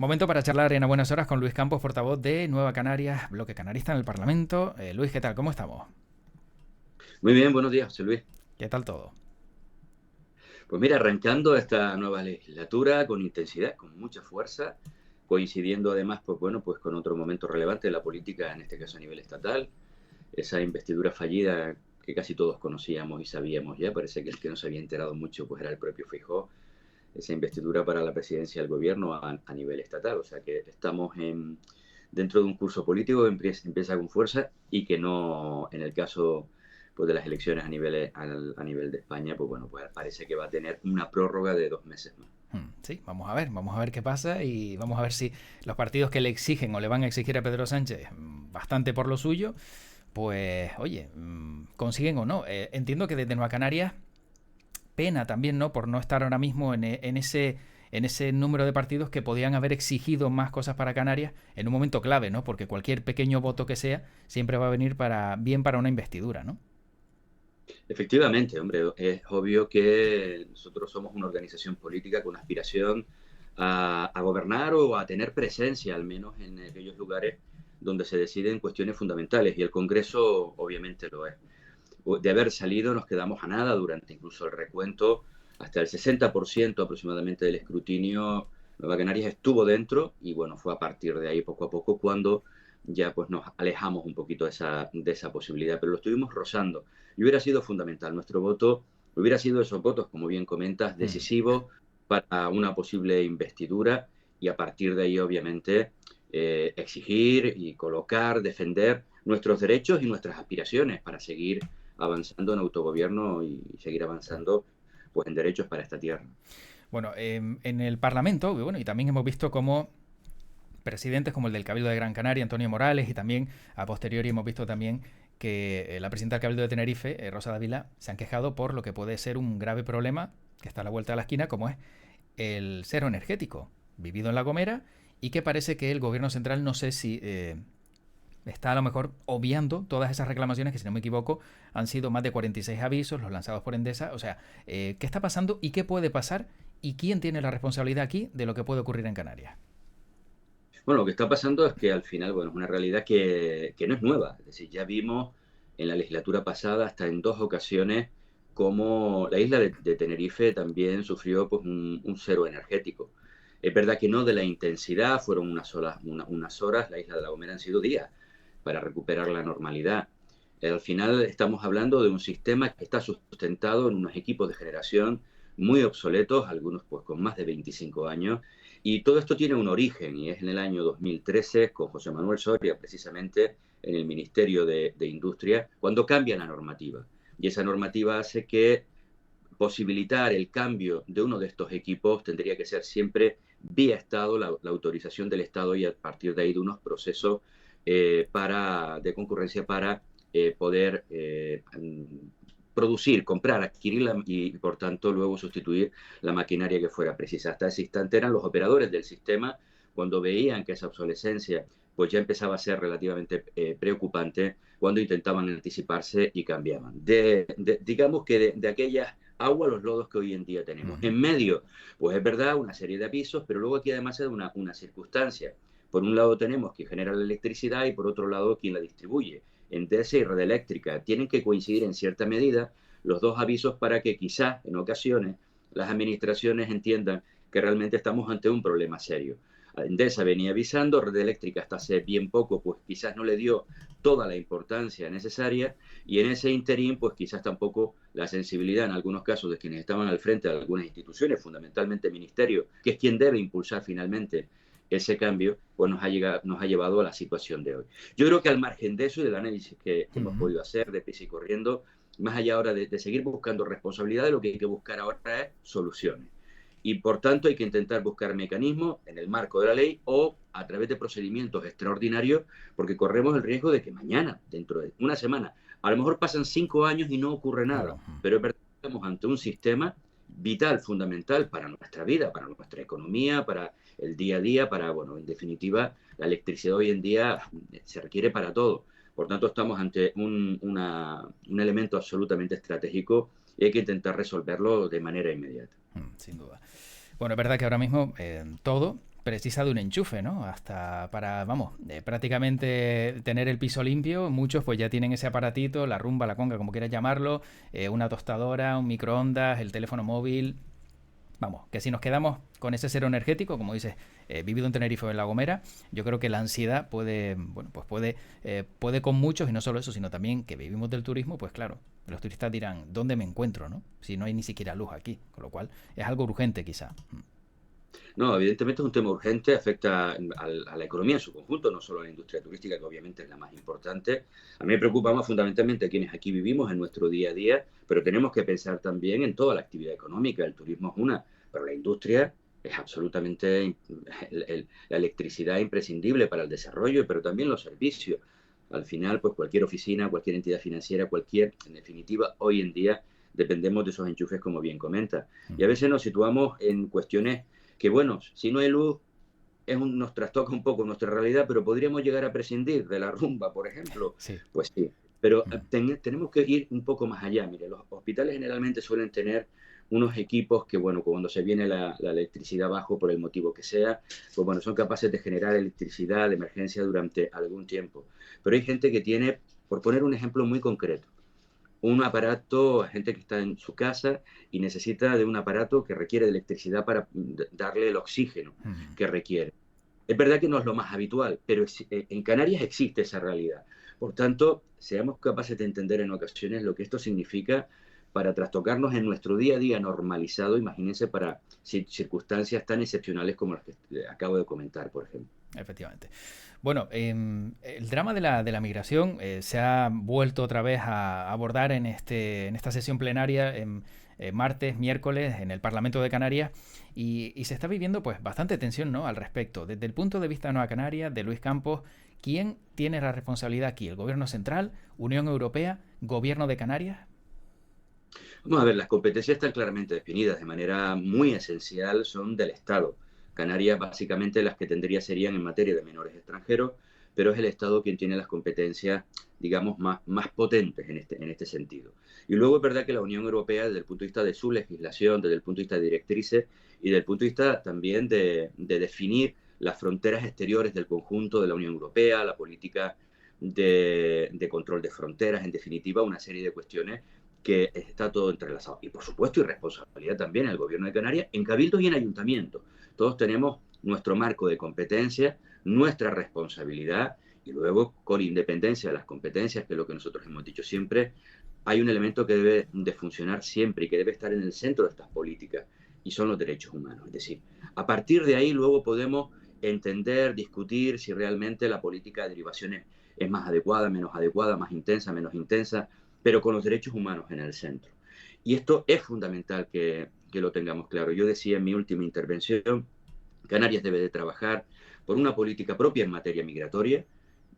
Momento para charlar en A Buenas Horas con Luis Campos, portavoz de Nueva Canarias, bloque canarista en el Parlamento. Luis, ¿qué tal? ¿Cómo estamos? Muy bien, buenos días, José Luis. ¿Qué tal todo? Pues mira, arrancando esta nueva legislatura con intensidad, con mucha fuerza, coincidiendo además, pues bueno, pues con otro momento relevante de la política, en este caso a nivel estatal, esa investidura fallida que casi todos conocíamos y sabíamos ya, parece que el que no se había enterado mucho pues era el propio Feijóo, esa investidura para la presidencia del gobierno a nivel estatal, o sea que estamos dentro de un curso político que empieza con fuerza y que no, en el caso pues, de las elecciones a nivel de España, pues bueno, pues parece que va a tener una prórroga de 2 meses más. Sí, vamos a ver qué pasa y vamos a ver si los partidos que le exigen o le van a exigir a Pedro Sánchez bastante por lo suyo, pues oye, consiguen o no. Entiendo que desde Nueva Canarias pena también, ¿no? Por no estar ahora mismo en ese número de partidos que podían haber exigido más cosas para Canarias en un momento clave, ¿no? Porque cualquier pequeño voto que sea siempre va a venir bien para una investidura, ¿no? Efectivamente, hombre, es obvio que nosotros somos una organización política con aspiración a gobernar o a tener presencia, al menos en aquellos lugares donde se deciden cuestiones fundamentales, y el Congreso obviamente lo es. De haber salido nos quedamos a nada durante incluso el recuento, hasta el 60% aproximadamente del escrutinio, Nueva Canarias estuvo dentro y bueno, fue a partir de ahí poco a poco cuando ya pues nos alejamos un poquito de esa posibilidad, pero lo estuvimos rozando y hubiera sido fundamental. Nuestro voto hubiera sido esos votos, como bien comentas, Mm. decisivos para una posible investidura y a partir de ahí obviamente exigir y colocar, defender nuestros derechos y nuestras aspiraciones para seguir avanzando en autogobierno y seguir avanzando pues en derechos para esta tierra. Bueno, en el Parlamento, bueno, y también hemos visto cómo presidentes como el del Cabildo de Gran Canaria, Antonio Morales, y también a posteriori hemos visto también que la presidenta del Cabildo de Tenerife, Rosa Dávila, se han quejado por lo que puede ser un grave problema que está a la vuelta de la esquina, como es el cero energético vivido en La Gomera, y que parece que el gobierno central, no sé si está a lo mejor obviando todas esas reclamaciones que, si no me equivoco, han sido más de 46 avisos, los lanzados por Endesa. O sea, ¿qué está pasando y qué puede pasar? ¿Y quién tiene la responsabilidad aquí de lo que puede ocurrir en Canarias? Bueno, lo que está pasando es que al final, bueno, es una realidad que no es nueva. Es decir, ya vimos en la legislatura pasada, hasta en 2 ocasiones, cómo la isla de Tenerife también sufrió pues, un cero energético. Es verdad que no de la intensidad, fueron unas horas, la isla de La Gomera han sido días para recuperar la normalidad. Al final estamos hablando de un sistema que está sustentado en unos equipos de generación muy obsoletos, algunos pues con más de 25 años, y todo esto tiene un origen y es en el año 2013 con José Manuel Soria, precisamente en el Ministerio de Industria, cuando cambia la normativa. Y esa normativa hace que posibilitar el cambio de uno de estos equipos tendría que ser siempre vía Estado, la autorización del Estado y a partir de ahí de unos procesos de concurrencia para poder producir, comprar, adquirirla y por tanto luego sustituir la maquinaria que fuera precisa. Hasta ese instante eran los operadores del sistema cuando veían que esa obsolescencia pues ya empezaba a ser relativamente preocupante cuando intentaban anticiparse y cambiaban. Digamos que de aquellas agua los lodos que hoy en día Uh tenemos. -huh. En medio, pues es verdad, una serie de avisos, pero luego aquí además hay una circunstancia. Por un lado tenemos quien genera la electricidad y por otro lado quien la distribuye. Endesa y Red Eléctrica tienen que coincidir en cierta medida los dos avisos para que quizás en ocasiones las administraciones entiendan que realmente estamos ante un problema serio. Endesa venía avisando, Red Eléctrica hasta hace bien poco, pues quizás no le dio toda la importancia necesaria y en ese interín, pues quizás tampoco la sensibilidad en algunos casos de quienes estaban al frente de algunas instituciones, fundamentalmente el Ministerio, que es quien debe impulsar finalmente ese cambio, pues nos ha llevado a la situación de hoy. Yo creo que al margen de eso y del análisis que Uh hemos -huh. podido hacer de prisa y corriendo, más allá ahora de seguir buscando responsabilidades, lo que hay que buscar ahora es soluciones. Y por tanto hay que intentar buscar mecanismos en el marco de la ley o a través de procedimientos extraordinarios, porque corremos el riesgo de que mañana, dentro de una semana, a lo mejor pasan 5 años y no ocurre Claro. nada, pero es verdad que estamos ante un sistema vital, fundamental para nuestra vida, para nuestra economía, para el día a día, para, bueno, en definitiva, la electricidad hoy en día se requiere para todo. Por tanto, estamos ante un elemento absolutamente estratégico y hay que intentar resolverlo de manera inmediata. Sin duda. Bueno, es verdad que ahora mismo todo precisa de un enchufe, ¿no? Hasta para, vamos, prácticamente tener el piso limpio. Muchos pues ya tienen ese aparatito, la rumba, la conga, como quieras llamarlo, una tostadora, un microondas, el teléfono móvil. Vamos, que si nos quedamos con ese cero energético, como dices, vivido en Tenerife o en La Gomera, yo creo que la ansiedad puede, bueno, pues puede con muchos, y no solo eso, sino también que vivimos del turismo, pues claro, los turistas dirán, ¿dónde me encuentro, no? Si no hay ni siquiera luz aquí, con lo cual es algo urgente quizá. No, evidentemente es un tema urgente, afecta a la economía en su conjunto, no solo a la industria turística, que obviamente es la más importante. A mí me preocupa más fundamentalmente a quienes aquí vivimos en nuestro día a día, pero tenemos que pensar también en toda la actividad económica. El turismo es una, pero la industria es absolutamente, la electricidad es imprescindible para el desarrollo, pero también los servicios. Al final, pues cualquier oficina, cualquier entidad financiera, en definitiva, hoy en día dependemos de esos enchufes, como bien comenta. Y a veces nos situamos en cuestiones que, bueno, si no hay luz, nos trastoca un poco nuestra realidad, pero podríamos llegar a prescindir de la rumba, por ejemplo. Sí. Pues sí, pero tenemos que ir un poco más allá. Mire, los hospitales generalmente suelen tener unos equipos que, bueno, cuando se viene la electricidad abajo, por el motivo que sea, pues bueno, son capaces de generar electricidad de emergencia durante algún tiempo. Pero hay gente que tiene, por poner un ejemplo muy concreto, un aparato, gente que está en su casa y necesita de un aparato que requiere de electricidad para darle el oxígeno que requiere. Es verdad que no es lo más habitual, pero en Canarias existe esa realidad. Por tanto, seamos capaces de entender en ocasiones lo que esto significa para trastocarnos en nuestro día a día normalizado, imagínense, para circunstancias tan excepcionales como las que acabo de comentar, por ejemplo. Efectivamente. Bueno, el drama de la migración se ha vuelto otra vez a abordar en esta sesión plenaria en martes, miércoles, en el Parlamento de Canarias, y se está viviendo pues bastante tensión, ¿no?, al respecto. Desde el punto de vista de Nueva Canarias, de Luis Campos, ¿quién tiene la responsabilidad aquí? ¿El Gobierno Central, Unión Europea, Gobierno de Canarias? Vamos a ver, las competencias están claramente definidas de manera muy esencial, son del Estado. Canarias básicamente las que tendría serían en materia de menores extranjeros, pero es el Estado quien tiene las competencias, digamos, más potentes en este sentido. Y luego es verdad que la Unión Europea, desde el punto de vista de su legislación, desde el punto de vista de directrices y desde el punto de vista también de definir las fronteras exteriores del conjunto de la Unión Europea, la política de control de fronteras, en definitiva, una serie de cuestiones que está todo entrelazado. Y por supuesto, y responsabilidad también al Gobierno de Canarias en cabildos y en ayuntamientos. Todos tenemos nuestro marco de competencia, nuestra responsabilidad, y luego, con independencia de las competencias, que es lo que nosotros hemos dicho siempre, hay un elemento que debe de funcionar siempre y que debe estar en el centro de estas políticas, y son los derechos humanos. Es decir, a partir de ahí luego podemos entender, discutir si realmente la política de derivaciones es más adecuada, más intensa, menos intensa, pero con los derechos humanos en el centro. Y esto es fundamental que lo tengamos claro. Yo decía en mi última intervención, Canarias debe de trabajar por una política propia en materia migratoria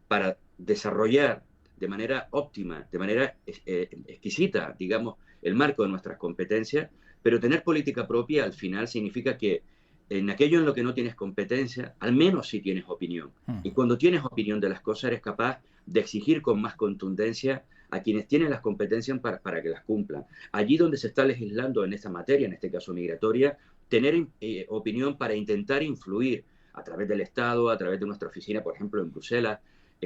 para desarrollar de manera óptima, de manera exquisita, digamos, el marco de nuestras competencias, pero tener política propia al final significa que en aquello en lo que no tienes competencia, al menos sí tienes opinión. Y cuando tienes opinión de las cosas, eres capaz de exigir con más contundencia a quienes tienen las competencias para que las cumplan. Allí donde se está legislando en esta materia, en este caso migratoria, tener opinión para intentar influir a través del Estado, a través de nuestra oficina, por ejemplo, en Bruselas,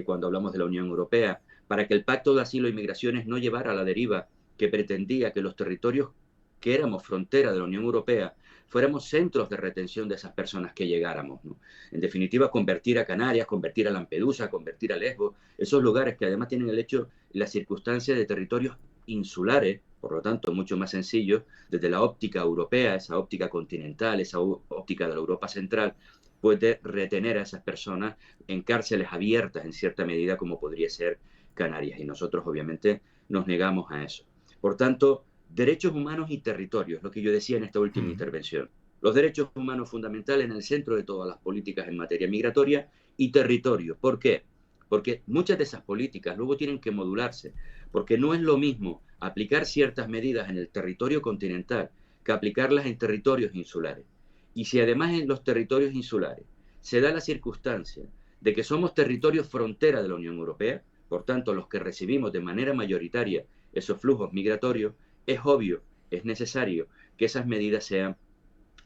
cuando hablamos de la Unión Europea, para que el Pacto de Asilo y Migraciones no llevara a la deriva que pretendía que los territorios que éramos frontera de la Unión Europea fuéramos centros de retención de esas personas que llegáramos, ¿no? En definitiva, convertir a Canarias, convertir a Lampedusa, convertir a Lesbos, esos lugares que además tienen el hecho, la circunstancia de territorios insulares, por lo tanto, mucho más sencillo, desde la óptica europea, esa óptica continental, esa óptica de la Europa central, puede retener a esas personas en cárceles abiertas en cierta medida, como podría ser Canarias. Y nosotros, obviamente, nos negamos a eso. Por tanto, derechos humanos y territorios, lo que yo decía en esta última intervención. Los derechos humanos fundamentales en el centro de todas las políticas en materia migratoria y territorio. ¿Por qué? Porque muchas de esas políticas luego tienen que modularse, porque no es lo mismo aplicar ciertas medidas en el territorio continental que aplicarlas en territorios insulares. Y si además en los territorios insulares se da la circunstancia de que somos territorios frontera de la Unión Europea, por tanto los que recibimos de manera mayoritaria esos flujos migratorios, es obvio, es necesario que esas medidas sean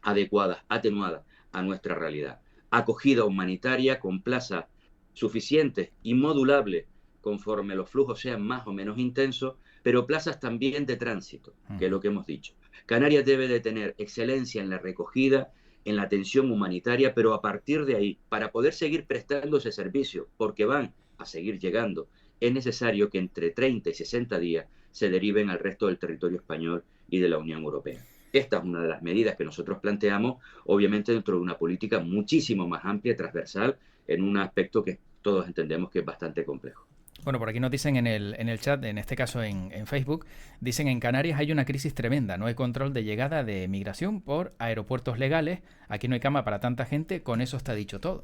adecuadas, atenuadas a nuestra realidad. acogida humanitaria con plazas suficientes y modulables conforme los flujos sean más o menos intensos, pero plazas también de tránsito, que es lo que hemos dicho. Canarias debe de tener excelencia en la recogida, en la atención humanitaria, pero a partir de ahí, para poder seguir prestando ese servicio, porque van a seguir llegando, es necesario que entre 30 y 60 días se deriven al resto del territorio español y de la Unión Europea. Esta es una de las medidas que nosotros planteamos, obviamente dentro de una política muchísimo más amplia, transversal, en un aspecto que todos entendemos que es bastante complejo. Bueno, por aquí nos dicen en el chat, en este caso en Facebook, dicen en Canarias hay una crisis tremenda, no hay control de llegada de migración por aeropuertos legales, aquí no hay cama para tanta gente, con eso está dicho todo.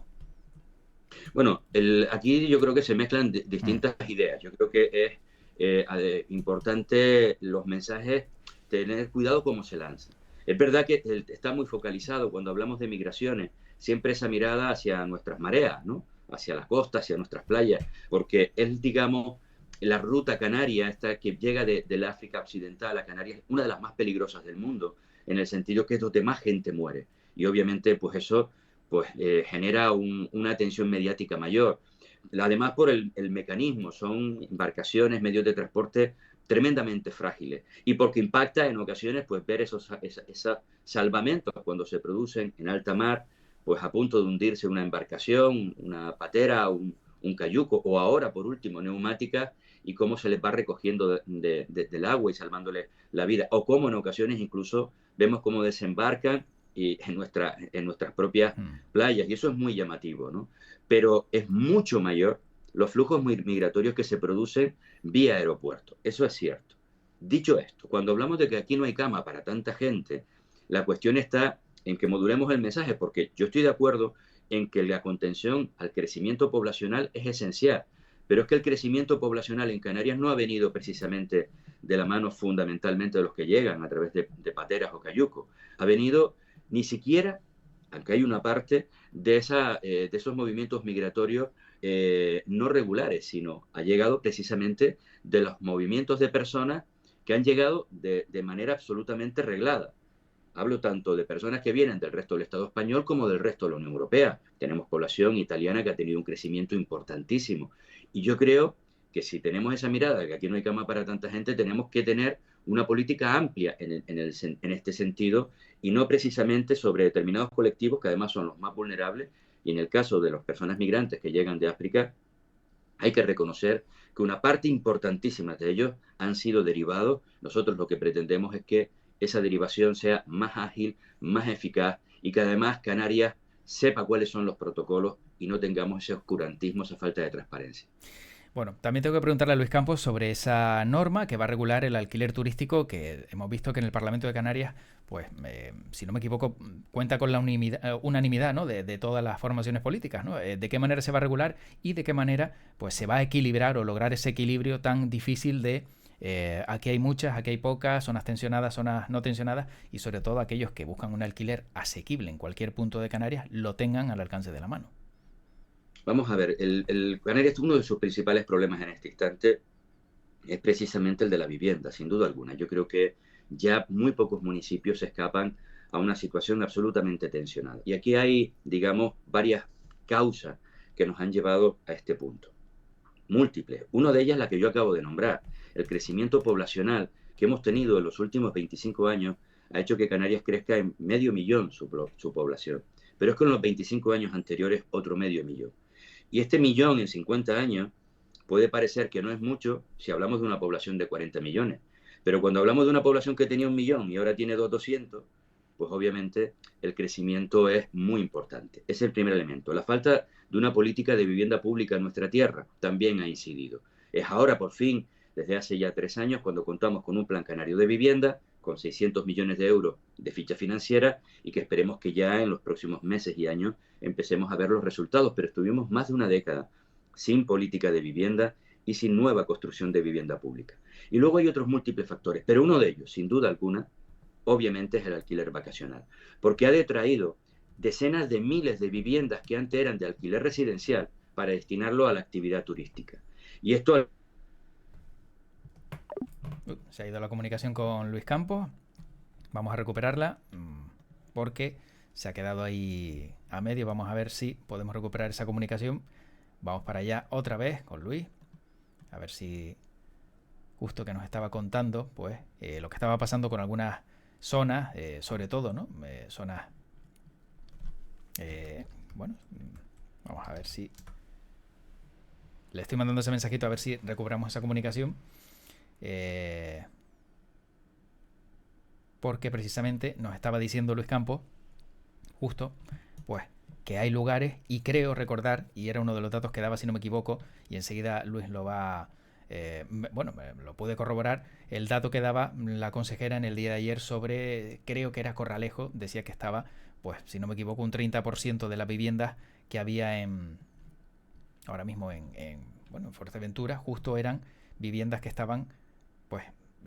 Bueno, aquí yo creo que se mezclan distintas ideas. Yo creo que es importante los mensajes, tener cuidado cómo se lanzan. Es verdad que está muy focalizado cuando hablamos de migraciones, siempre esa mirada hacia nuestras mareas, ¿no? Hacia las costas, hacia nuestras playas, porque es, digamos, la ruta canaria, esta que llega del África Occidental a Canarias, una de las más peligrosas del mundo, en el sentido que es donde más gente muere. Y obviamente, pues eso genera una atención mediática mayor. Además, por el mecanismo, son embarcaciones, medios de transporte tremendamente frágiles y porque impacta en ocasiones pues ver esos salvamentos cuando se producen en alta mar, pues a punto de hundirse una embarcación, una patera, un cayuco o ahora por último neumáticas y cómo se les va recogiendo del agua y salvándole la vida o cómo en ocasiones incluso vemos cómo desembarcan y en nuestras propias playas, y eso es muy llamativo, ¿no? Pero es mucho mayor los flujos migratorios que se producen vía aeropuerto, eso es cierto. Dicho esto, cuando hablamos de que aquí no hay cama para tanta gente, la cuestión está en que modulemos el mensaje, porque yo estoy de acuerdo en que la contención al crecimiento poblacional es esencial, pero es que el crecimiento poblacional en Canarias no ha venido precisamente de la mano fundamentalmente de los que llegan a través de pateras o cayucos, ha venido ni siquiera, aunque hay una parte, de esos movimientos migratorios no regulares, sino ha llegado precisamente de los movimientos de personas que han llegado de manera absolutamente reglada. Hablo tanto de personas que vienen del resto del Estado español como del resto de la Unión Europea. Tenemos población italiana que ha tenido un crecimiento importantísimo. Y yo creo que si tenemos esa mirada de que aquí no hay cama para tanta gente, tenemos que tener una política amplia en este sentido y no precisamente sobre determinados colectivos que además son los más vulnerables. Y en el caso de las personas migrantes que llegan de África, hay que reconocer que una parte importantísima de ellos han sido derivados. Nosotros lo que pretendemos es que esa derivación sea más ágil, más eficaz y que además Canarias sepa cuáles son los protocolos y no tengamos ese oscurantismo, esa falta de transparencia. Bueno, también tengo que preguntarle a Luis Campos sobre esa norma que va a regular el alquiler turístico, que hemos visto que en el Parlamento de Canarias, pues, si no me equivoco, cuenta con la unanimidad, ¿no? de todas las formaciones políticas, ¿no? De qué manera se va a regular y de qué manera pues, se va a equilibrar o lograr ese equilibrio tan difícil de aquí hay muchas, aquí hay pocas, zonas tensionadas, zonas no tensionadas y sobre todo aquellos que buscan un alquiler asequible en cualquier punto de Canarias lo tengan al alcance de la mano. Vamos a ver, Canarias, uno de sus principales problemas en este instante es precisamente el de la vivienda, sin duda alguna. Yo creo que ya muy pocos municipios se escapan a una situación absolutamente tensionada. Y aquí hay, digamos, varias causas que nos han llevado a este punto. Múltiples. Una de ellas la que yo acabo de nombrar. El crecimiento poblacional que hemos tenido en los últimos 25 años ha hecho que Canarias crezca en 500.000 su población. Pero es que en los 25 años anteriores otro 500.000. Y este millón en 50 años puede parecer que no es mucho si hablamos de una población de 40 millones. Pero cuando hablamos de una población que tenía 1.000.000 y ahora tiene 200, pues obviamente el crecimiento es muy importante. Es el primer elemento. La falta de una política de vivienda pública en nuestra tierra también ha incidido. Es ahora, por fin, desde hace ya 3 años, cuando contamos con un plan canario de vivienda, con 600 millones de euros de ficha financiera y que esperemos que ya en los próximos meses y años empecemos a ver los resultados. Pero estuvimos más de una década sin política de vivienda y sin nueva construcción de vivienda pública. Y luego hay otros múltiples factores, pero uno de ellos, sin duda alguna, obviamente es el alquiler vacacional, porque ha detraído decenas de miles de viviendas que antes eran de alquiler residencial para destinarlo a la actividad turística. Y esto... Se ha ido la comunicación con Luis Campos. Vamos a recuperarla porque Se ha quedado ahí a medio. Vamos a ver si podemos recuperar esa comunicación. Vamos para allá otra vez con Luis. A ver si justo que nos estaba contando, pues, lo que estaba pasando con algunas zonas, sobre todo, ¿no? Zonas, bueno, vamos a ver si... Le estoy mandando ese mensajito a ver si recuperamos esa comunicación. Porque precisamente nos estaba diciendo Luis Campos, justo, pues, que hay lugares, y creo recordar, y era uno de los datos que daba si no me equivoco, y enseguida Luis lo va... bueno, lo puede corroborar, el dato que daba la consejera en el día de ayer sobre, creo que era Corralejo, decía que estaba, pues, si no me equivoco, un 30% de las viviendas que había ahora mismo bueno, en Fuerteventura, justo eran viviendas que estaban, pues,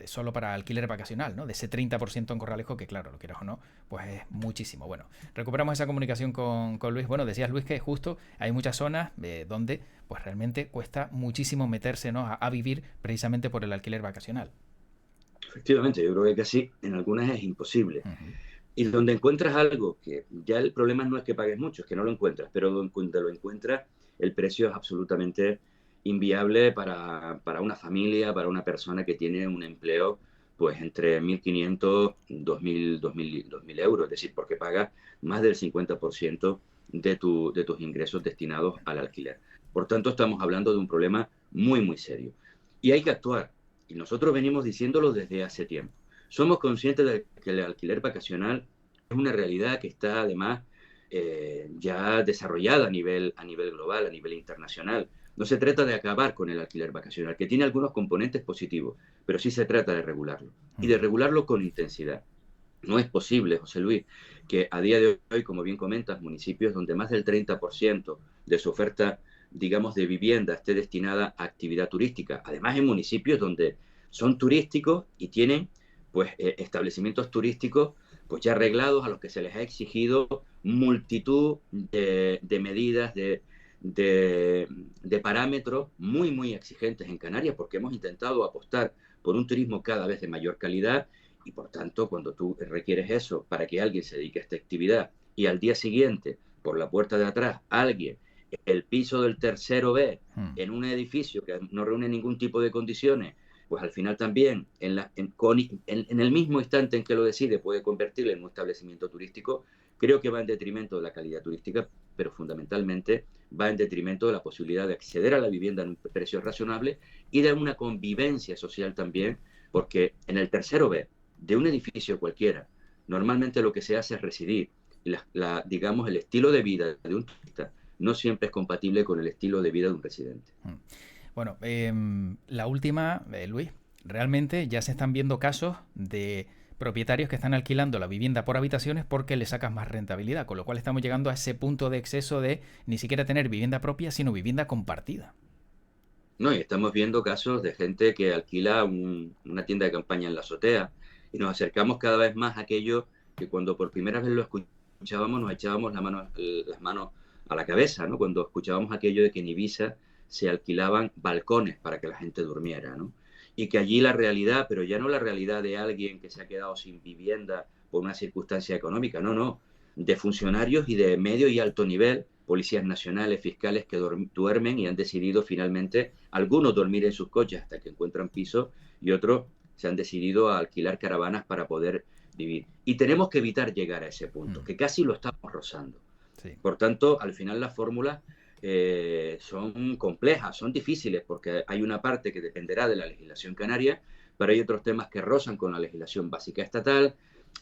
solo para alquiler vacacional, ¿no? De ese 30% en Corralejo, que claro, lo quieras o no, pues es muchísimo. Bueno, recuperamos esa comunicación con Luis. Bueno, decías, Luis, que justo hay muchas zonas donde pues realmente cuesta muchísimo meterse, ¿no? a vivir precisamente por el alquiler vacacional. Efectivamente, yo creo que casi en algunas es imposible. Y donde encuentras algo que ya el problema no es que pagues mucho, es que no lo encuentras, pero donde lo encuentras, el precio es absolutamente inviable para una familia, para una persona que tiene un empleo pues entre 1.500, 2.000 euros, es decir, porque pagas más del 50% de tus ingresos destinados al alquiler. Por tanto, estamos hablando de un problema muy, muy serio. Y hay que actuar. Y nosotros venimos diciéndolo desde hace tiempo. Somos conscientes de que el alquiler vacacional es una realidad que está además ya desarrollada a nivel global, a nivel internacional. No se trata de acabar con el alquiler vacacional, que tiene algunos componentes positivos, pero sí se trata de regularlo y de regularlo con intensidad. No es posible, José Luis, que a día de hoy, como bien comentas, municipios donde más del 30% de su oferta, digamos, de vivienda esté destinada a actividad turística. Además, en municipios donde son turísticos y tienen pues establecimientos turísticos pues ya arreglados a los que se les ha exigido multitud de medidas, de parámetros muy, muy exigentes en Canarias, porque hemos intentado apostar por un turismo cada vez de mayor calidad y, por tanto, cuando tú requieres eso para que alguien se dedique a esta actividad y al día siguiente, por la puerta de atrás, alguien, el piso del tercero B, en un edificio que no reúne ningún tipo de condiciones, pues al final también, en el mismo instante en que lo decide, puede convertirlo en un establecimiento turístico, creo que va en detrimento de la calidad turística, pero fundamentalmente va en detrimento de la posibilidad de acceder a la vivienda en un precio razonable y de una convivencia social también, porque en el tercero B de un edificio cualquiera, normalmente lo que se hace es residir. Digamos, el estilo de vida de un turista no siempre es compatible con el estilo de vida de un residente. Bueno, la última, Luis, realmente ya se están viendo casos de propietarios que están alquilando la vivienda por habitaciones porque le sacas más rentabilidad, con lo cual estamos llegando a ese punto de exceso de ni siquiera tener vivienda propia, sino vivienda compartida. No, y estamos viendo casos de gente que alquila una tienda de campaña en la azotea y nos acercamos cada vez más a aquello que cuando por primera vez lo escuchábamos nos echábamos las manos a la cabeza, ¿no? Cuando escuchábamos aquello de que en Ibiza se alquilaban balcones para que la gente durmiera, ¿no? Y que allí la realidad, pero ya no la realidad de alguien que se ha quedado sin vivienda por una circunstancia económica, no, no, de funcionarios y de medio y alto nivel, policías nacionales, fiscales que duermen y han decidido finalmente, algunos dormir en sus coches hasta que encuentran piso y otros se han decidido a alquilar caravanas para poder vivir. Y tenemos que evitar llegar a ese punto, que casi lo estamos rozando. Sí. Por tanto, al final las fórmulas son complejas, son difíciles, porque hay una parte que dependerá de la legislación canaria, pero hay otros temas que rozan con la legislación básica estatal.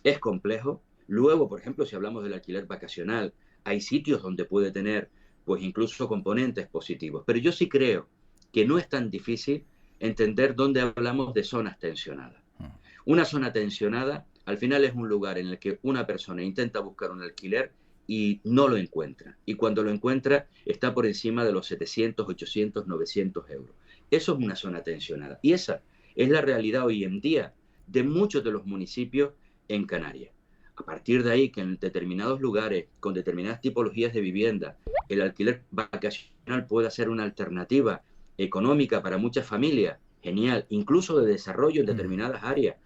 Es complejo. Luego, por ejemplo, si hablamos del alquiler vacacional, hay sitios donde puede tener, pues incluso componentes positivos. Pero yo sí creo que no es tan difícil entender dónde hablamos de zonas tensionadas. Una zona tensionada, al final, es un lugar en el que una persona intenta buscar un alquiler y no lo encuentra. Y cuando lo encuentra, está por encima de los 700, 800, 900 euros. Eso es una zona tensionada. Y esa es la realidad hoy en día de muchos de los municipios en Canarias. A partir de ahí, que en determinados lugares, con determinadas tipologías de vivienda, el alquiler vacacional pueda ser una alternativa económica para muchas familias, genial, incluso de desarrollo en determinadas áreas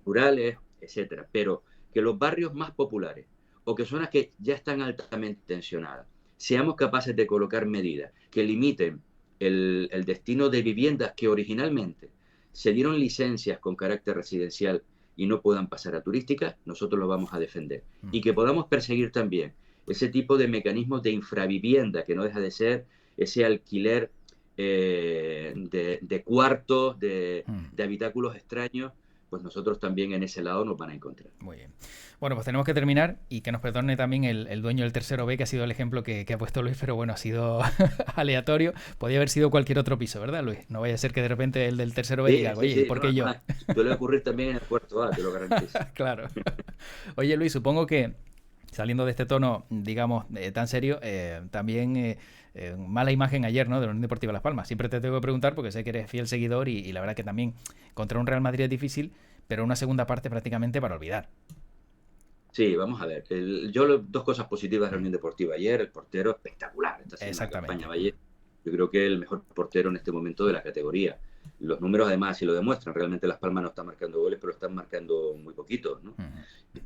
rurales, etcétera. Pero que los barrios más populares o que zonas que ya están altamente tensionadas. Seamos capaces de colocar medidas que limiten el destino de viviendas que originalmente se dieron licencias con carácter residencial y no puedan pasar a turísticas, nosotros lo vamos a defender. Y que podamos perseguir también ese tipo de mecanismos de infravivienda, que no deja de ser ese alquiler de cuartos, de habitáculos extraños, pues nosotros también en ese lado nos van a encontrar. Muy bien. Bueno, pues tenemos que terminar y que nos perdone también el dueño del tercero B, que ha sido el ejemplo que ha puesto Luis, pero bueno, ha sido aleatorio. Podía haber sido cualquier otro piso, ¿verdad, Luis? No vaya a ser que de repente el del tercero B diga, oye, ¿por qué yo? Suele ocurrir también en el cuarto A, te lo garantizo. Claro. Oye, Luis, supongo que saliendo de este tono, digamos, tan serio, también mala imagen ayer, ¿no?, de la Unión Deportiva Las Palmas. Siempre te tengo que preguntar porque sé que eres fiel seguidor y la verdad que también contra un Real Madrid es difícil, pero una segunda parte prácticamente para olvidar. Sí, vamos a ver. Dos cosas positivas de la Unión Deportiva ayer. El portero espectacular. Está haciendo una campaña Valle. Yo creo que es el mejor portero en este momento de la categoría. Los números además sí lo demuestran. Realmente Las Palmas no está marcando goles, pero están marcando muy poquitos, ¿no?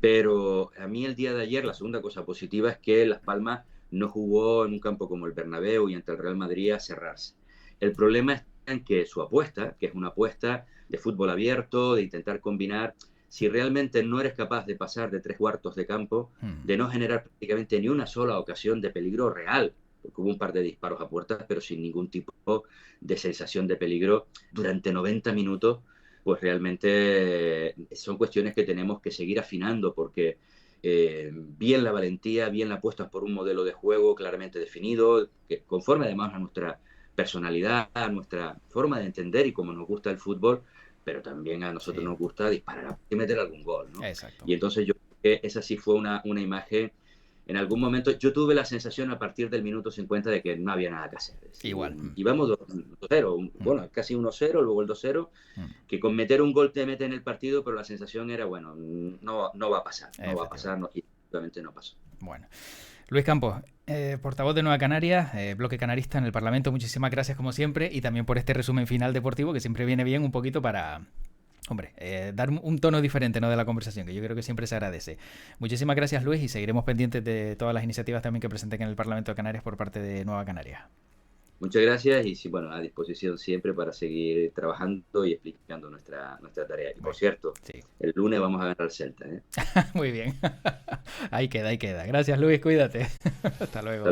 Pero a mí el día de ayer la segunda cosa positiva es que Las Palmas no jugó en un campo como el Bernabéu y ante el Real Madrid a cerrarse. El problema está en que su apuesta, que es una apuesta de fútbol abierto, de intentar combinar, si realmente no eres capaz de pasar de 3/4 de campo, de no generar prácticamente ni una sola ocasión de peligro real, porque hubo un par de disparos a puertas, pero sin ningún tipo de sensación de peligro durante 90 minutos, pues realmente son cuestiones que tenemos que seguir afinando, porque bien la valentía, bien la apuesta por un modelo de juego claramente definido, que conforme además a nuestra personalidad, a nuestra forma de entender y como nos gusta el fútbol, pero también a nosotros nos gusta disparar y meter algún gol, ¿no? Exacto. Y entonces yo creo que esa sí fue una imagen. En algún momento yo tuve la sensación a partir del minuto 50 de que no había nada que hacer. Igual. Íbamos 2-0, bueno, casi 1-0, luego el 2-0, que con meter un gol te mete en el partido, pero la sensación era, bueno, no va a pasar, no va a pasar, y obviamente no pasó. Bueno. Luis Campos, portavoz de Nueva Canarias, bloque canarista en el Parlamento, muchísimas gracias como siempre y también por este resumen final deportivo que siempre viene bien un poquito para, hombre, dar un tono diferente, ¿no?, de la conversación, que yo creo que siempre se agradece. Muchísimas gracias, Luis, y seguiremos pendientes de todas las iniciativas también que presenten en el Parlamento de Canarias por parte de Nueva Canarias. Muchas gracias y sí, bueno, a disposición siempre para seguir trabajando y explicando nuestra tarea. Y por cierto, el lunes vamos a ganar el Celta, ¿eh? Muy bien. Ahí queda. Gracias, Luis, cuídate. Hasta luego.